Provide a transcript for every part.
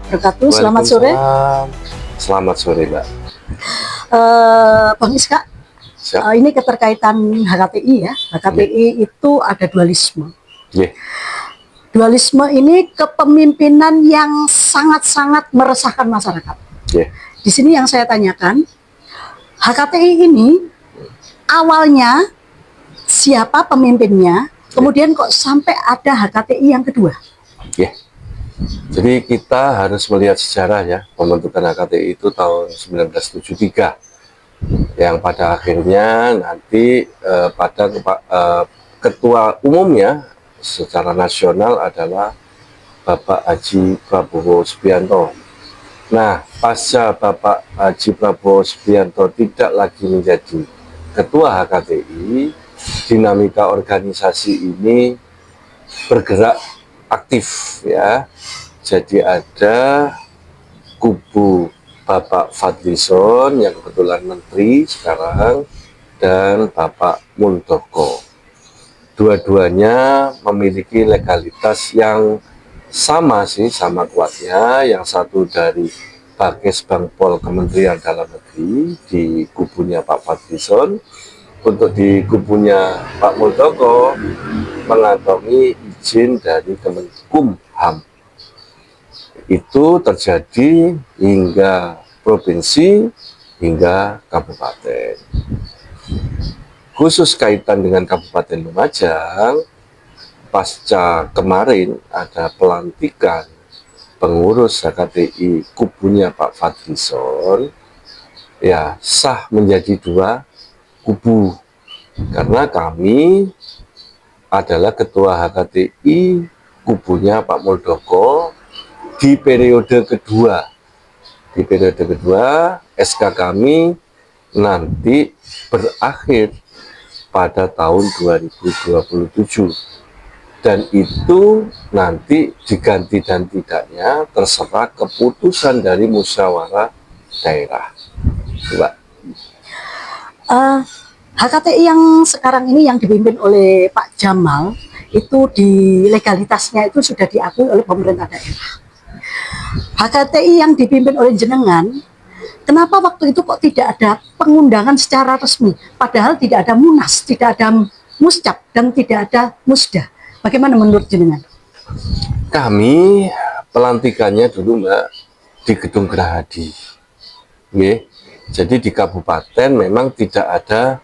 wabarakatuh. Selamat sore. Selamat sore, Mbak. Bang Iska, Siap. ini keterkaitan HKTI ya. HKTI itu ada dualisme. Yeah. Dualisme ini kepemimpinan yang sangat-sangat meresahkan masyarakat. Yeah. Di sini yang saya tanyakan, HKTI ini awalnya siapa pemimpinnya, kemudian kok sampai ada HKTI yang kedua? Yeah. Jadi kita harus melihat sejarah ya, pembentukan HKTI itu tahun 1973 yang pada akhirnya nanti ketua umumnya secara nasional adalah Bapak Haji Prabowo Subianto. Nah, pasca Bapak Haji Prabowo Subianto tidak lagi menjadi ketua HKTI, dinamika organisasi ini bergerak aktif ya. Jadi ada kubu Bapak Fadlizon yang kebetulan menteri sekarang dan Bapak Muldoko. Dua-duanya memiliki legalitas yang sama sih, sama kuatnya. Yang satu dari Bakes Bangpol Kementerian Dalam Negeri di kubunya Pak Fadlizon. Untuk di kubunya Pak Muldoko mengantongi izin dari Kemenkumham. Itu terjadi hingga provinsi hingga kabupaten. Khusus kaitan dengan Kabupaten Lumajang, pasca kemarin ada pelantikan pengurus HKTI kubunya Pak Fadlizon, ya sah menjadi dua kubu karena kami adalah ketua HKTI kubunya Pak Muldoko di periode kedua. Di periode kedua, SK kami nanti berakhir pada tahun 2027. Dan itu nanti diganti dan tidaknya terserah keputusan dari musyawarah daerah. Mbak. HKTI yang sekarang ini yang dipimpin oleh Pak Jamal, itu di legalitasnya itu sudah diakui oleh pemerintah daerah. HKTI yang dipimpin oleh jenengan, kenapa waktu itu kok tidak ada pengundangan secara resmi? Padahal tidak ada munas, tidak ada muscap, dan tidak ada musda. Bagaimana menurut jenengan? Kami pelantikannya dulu Mbak di Gedung Gerahadi. Jadi di kabupaten memang tidak ada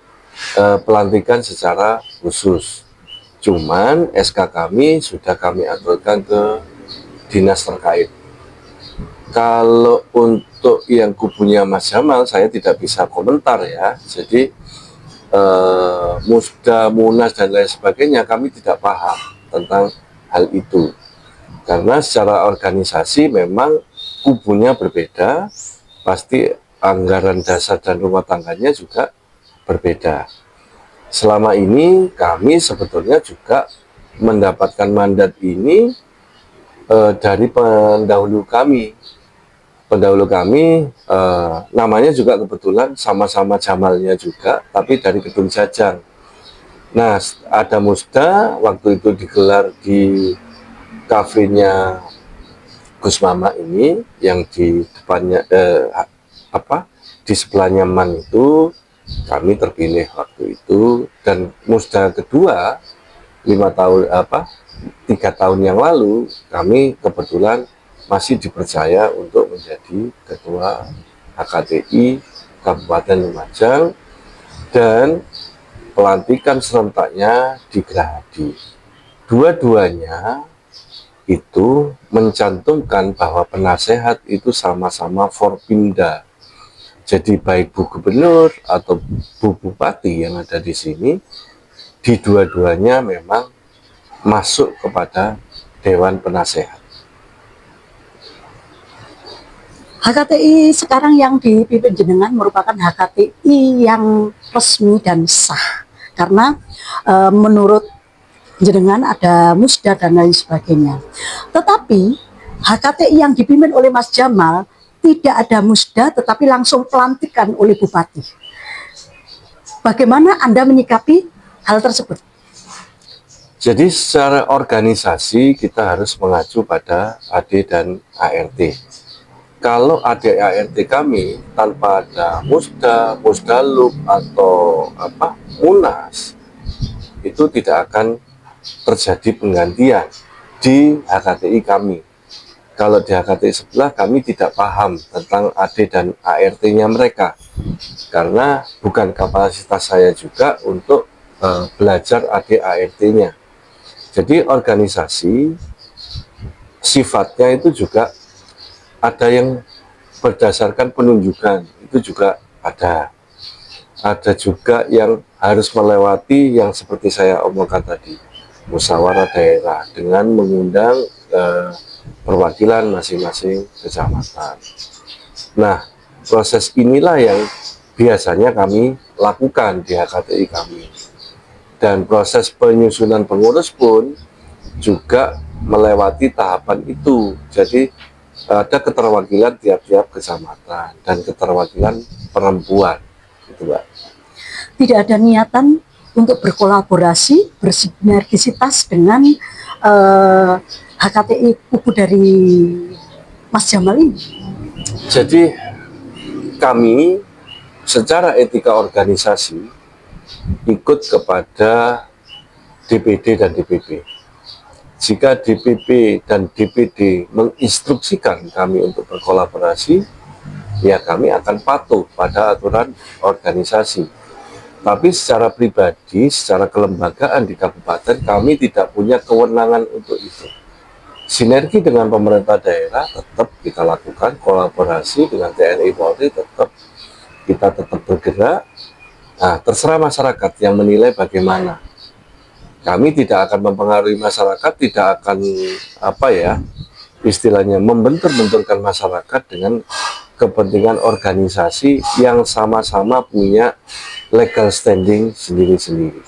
pelantikan secara khusus. Cuman SK kami sudah kami aturkan ke dinas terkait. Kalau untuk yang kubunya Mas Jamal, saya tidak bisa komentar ya. Jadi musda, munas dan lain sebagainya kami tidak paham tentang hal itu. Karena secara organisasi memang kubunya berbeda, pasti anggaran dasar dan rumah tangganya juga berbeda. Selama ini kami sebetulnya juga mendapatkan mandat ini dari pendahulu kami. Pendahulu kami namanya juga kebetulan sama-sama Jamalnya juga, tapi dari Gedung Jajang. Nah, ada musda waktu itu digelar di kafenya Gus Mama ini yang di depannya di sebelahnya Man itu kami terpilih waktu itu, dan musda kedua 3 tahun yang lalu kami kebetulan masih dipercaya untuk menjadi ketua HKTI Kabupaten Lumajang dan pelantikan serentaknya di Gerahadi. Dua-duanya itu mencantumkan bahwa penasehat itu sama-sama Forpimda. Jadi baik Bu Gubernur atau Bu Bupati yang ada di sini, di dua-duanya memang masuk kepada Dewan Penasehat. HKTI sekarang yang dipimpin jenengan merupakan HKTI yang resmi dan sah. Karena menurut jenengan ada musda dan lain sebagainya. Tetapi HKTI yang dipimpin oleh Mas Jamal tidak ada musda tetapi langsung pelantikan oleh bupati. Bagaimana Anda menyikapi hal tersebut? Jadi secara organisasi kita harus mengacu pada AD dan ART. Kalau AD ART kami tanpa ada Musda, Musdalub atau Munas, itu tidak akan terjadi penggantian di HKTI kami. Kalau di HKTI sebelah kami tidak paham tentang AD dan ART-nya mereka, karena bukan kapasitas saya juga untuk belajar AD ART-nya. Jadi organisasi sifatnya itu juga ada yang berdasarkan penunjukan, itu juga ada. Ada juga yang harus melewati yang seperti saya omongkan tadi, musyawarah daerah dengan mengundang perwakilan masing-masing kecamatan. Nah, proses inilah yang biasanya kami lakukan di HKTI kami. Dan proses penyusunan pengurus pun juga melewati tahapan itu. Jadi ada keterwakilan tiap-tiap kecamatan dan keterwakilan perempuan, gitu Mbak. Tidak ada niatan untuk berkolaborasi, bersinergisitas dengan HKTI kubu dari Mas Jamal ini. Jadi kami secara etika organisasi ikut kepada DPD dan DPP. Jika DPP dan DPD menginstruksikan kami untuk berkolaborasi, ya kami akan patuh pada aturan organisasi. Tapi secara pribadi, secara kelembagaan di kabupaten, kami tidak punya kewenangan untuk itu. Sinergi dengan pemerintah daerah tetap kita lakukan, kolaborasi dengan TNI Polri kita tetap bergerak. Nah, terserah masyarakat yang menilai bagaimana. Kami tidak akan mempengaruhi masyarakat, tidak akan istilahnya membentur-benturkan masyarakat dengan kepentingan organisasi yang sama-sama punya legal standing sendiri-sendiri.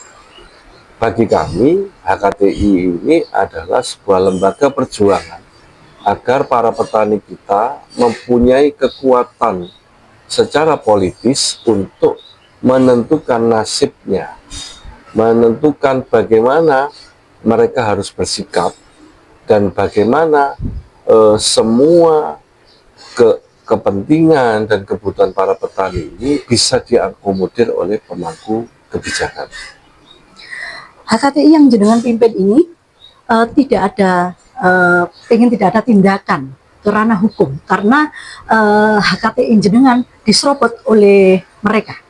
Bagi kami, HKTI ini adalah sebuah lembaga perjuangan agar para petani kita mempunyai kekuatan secara politis untuk menentukan nasibnya, menentukan bagaimana mereka harus bersikap, dan bagaimana semua kepentingan dan kebutuhan para petani ini bisa diakomodir oleh pemangku kebijakan. HKTI yang jenengan pimpin ini tidak ada tidak ada tindakan ke ranah hukum karena HKTI jenengan diserobot oleh mereka.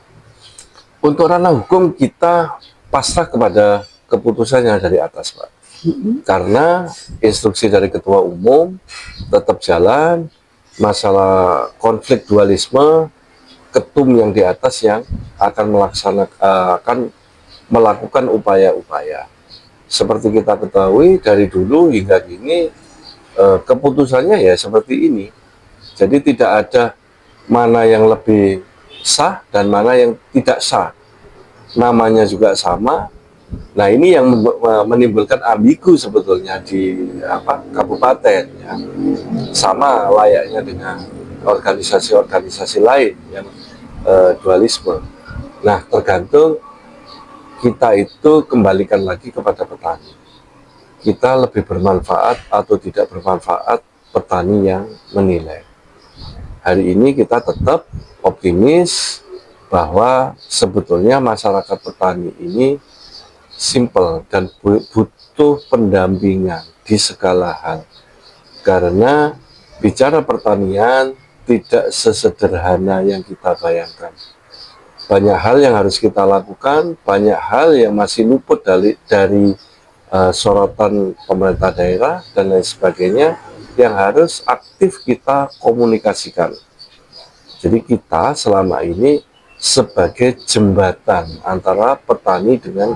Untuk ranah hukum kita pasrah kepada keputusan yang dari atas, Pak. Karena instruksi dari Ketua Umum tetap jalan, masalah konflik dualisme, ketum yang di atas yang akan melakukan upaya-upaya. Seperti kita ketahui dari dulu hingga kini keputusannya ya seperti ini. Jadi tidak ada mana yang lebih sah dan mana yang tidak sah. Namanya juga sama. Nah, ini yang menimbulkan ambigu sebetulnya di kabupaten ya. Sama layaknya dengan organisasi-organisasi lain yang dualisme. Nah, tergantung kita itu kembalikan lagi kepada petani. Kita lebih bermanfaat atau tidak bermanfaat, petani yang menilai. Hari ini kita tetap optimis bahwa sebetulnya masyarakat petani ini simple dan butuh pendampingan di segala hal. Karena bicara pertanian tidak sesederhana yang kita bayangkan. Banyak hal yang harus kita lakukan, banyak hal yang masih luput dari sorotan pemerintah daerah dan lain sebagainya yang harus aktif kita komunikasikan. Jadi kita selama ini sebagai jembatan antara petani dengan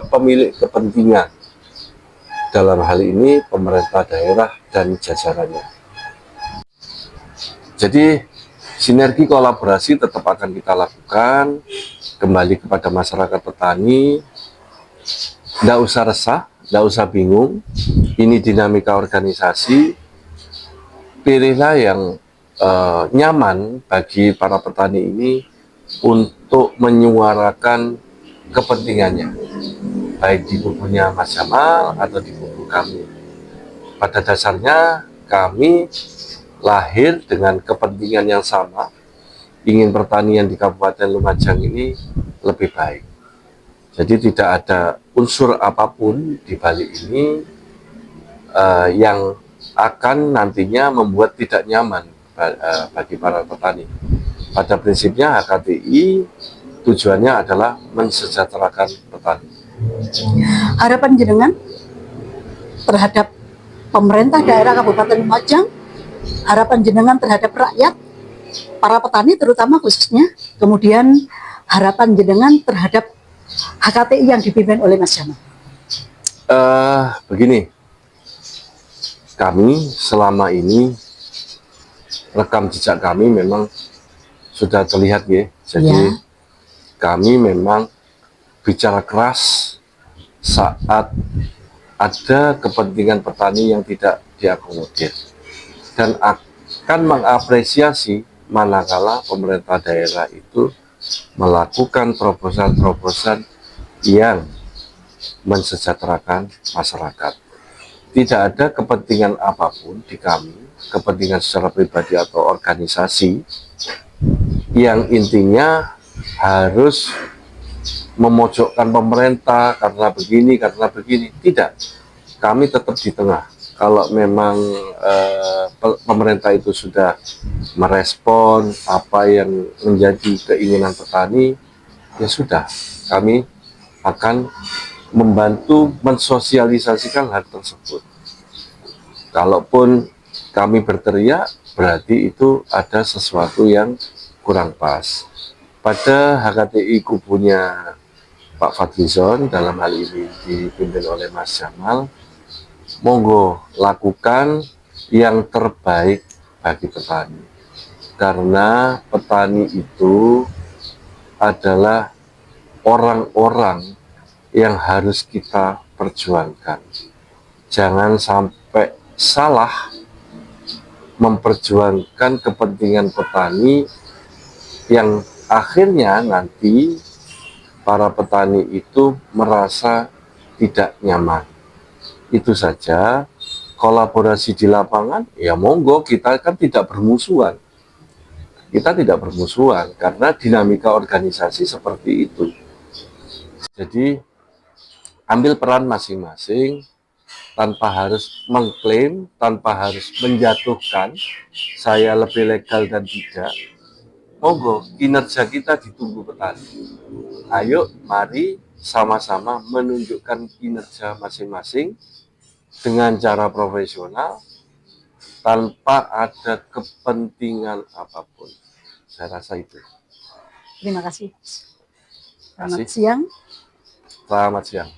pemilik kepentingan. Dalam hal ini pemerintah daerah dan jajarannya. Jadi sinergi kolaborasi tetap akan kita lakukan, kembali kepada masyarakat petani. Tidak usah resah, tidak usah bingung, ini dinamika organisasi. Pilihlah yang nyaman bagi para petani ini untuk menyuarakan kepentingannya. baik di kubunya Mas Jamal atau di kubu kami. Pada dasarnya kami lahir dengan kepentingan yang sama, ingin pertanian di Kabupaten Lumajang ini lebih baik. Jadi tidak ada unsur apapun di balik ini yang akan nantinya membuat tidak nyaman bagi para petani. Pada prinsipnya HKTI tujuannya adalah mensejahterakan petani. Harapan jenengan terhadap pemerintah daerah Kabupaten Lumajang, harapan jenengan terhadap rakyat, para petani terutama khususnya, kemudian harapan jenengan terhadap HKTI yang dipimpin oleh Mas Jamal. Begini, kami selama ini rekam jejak kami memang sudah terlihat ya. Jadi Ya. kami memang bicara keras saat ada kepentingan petani yang tidak diakomodir, dan akan mengapresiasi manakala pemerintah daerah itu melakukan terobosan-terobosan yang mensejahterakan masyarakat. Tidak ada kepentingan apapun di kami, kepentingan secara pribadi atau organisasi, yang intinya harus memojokkan pemerintah karena begini. Tidak, kami tetap di tengah. Kalau memang pemerintah itu sudah merespon apa yang menjadi keinginan petani, ya sudah, kami akan membantu mensosialisasikan hal tersebut. Kalaupun kami berteriak, berarti itu ada sesuatu yang kurang pas. Pada HKTI kubunya Pak Fadlizon, dalam hal ini dipimpin oleh Mas Jamal, monggo lakukan yang terbaik bagi petani. Karena petani itu adalah orang-orang yang harus kita perjuangkan. Jangan sampai salah memperjuangkan kepentingan petani yang akhirnya nanti para petani itu merasa tidak nyaman. Itu saja. Kolaborasi di lapangan, ya monggo, kita kan tidak bermusuhan. Kita tidak bermusuhan karena dinamika organisasi seperti itu. Jadi ambil peran masing-masing tanpa harus mengklaim, tanpa harus menjatuhkan saya lebih legal dan tidak. Monggo, kinerja kita ditunggu petani. Ayo, mari sama-sama menunjukkan kinerja masing-masing dengan cara profesional tanpa ada kepentingan apapun. Saya rasa itu. Terima kasih. Terima kasih. Selamat siang. Selamat siang.